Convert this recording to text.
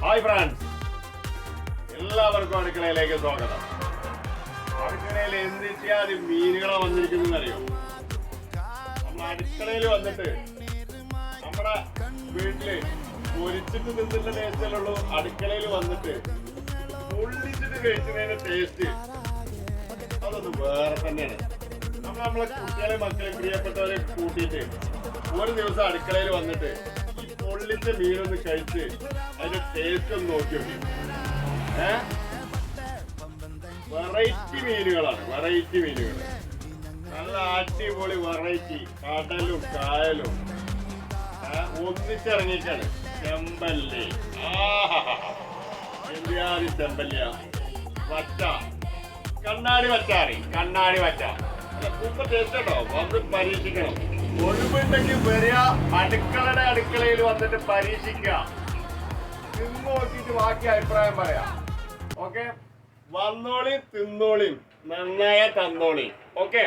Hi friends, എല്ലാവർക്കും അടുക്കളയിലേക്ക് സ്വാഗതം. അടുക്കളയിൽ എന്തിട്ടാൽ മീനുകളെ വന്നിരിക്കുന്നത് അറിയോ? നമ്മൾ അടുക്കളയിൽ വന്നിട്ട് നമ്മുടെ വീട്ടില് പൊരിച്ചിട്ട് തിന്നുന്ന ടേസ്റ്റല്ലുള്ളൂ. അടുക്കളയിൽ വന്നിട്ട് പൊള്ളിച്ചിട്ട് കഴിക്കുന്നതിന്റെ ടേസ്റ്റ് അതൊന്ന് വേറെ തന്നെയാണ്. നമ്മളെ കുട്ടികളെ മക്കളെ പ്രിയപ്പെട്ടവരെ കൂട്ടിയിട്ട് ഒരു ദിവസം അടുക്കളയിൽ വന്നിട്ട് ഈ പൊള്ളിച്ച മീനൊന്ന് കഴിച്ച് അതിന്റെ ടേസ്റ്റ് ഒന്ന് നോക്കി നോക്കി. വെറൈറ്റി മീനുകളാണ്, വെറൈറ്റി മീനുകൾ, നല്ല അടിപൊളി വെറൈറ്റി. കടലും കായലും ഒന്നിച്ചിറങ്ങിയിട്ടാണ്. ചെമ്പല്ലി, എന്തിയാതി ചെമ്പല്ലിയ, വറ്റ, കണ്ണാടി വറ്റാറി, കണ്ണാടി വറ്റ. സൂപ്പർ ടേസ്റ്റ് കേട്ടോ, വന്ന് പരീക്ഷിക്കണം. ഒഴിവുണ്ടെങ്കിൽ വരിക, അടുക്കളയിൽ വന്നിട്ട് പരീക്ഷിക്കുക, തിന്നു നോക്കിയിട്ട് ബാക്കി അഭിപ്രായം പറയാം. ഓക്കെ, വന്നോളി, തിന്നോളി, നന്നായ തന്നോളി. ഓക്കെ.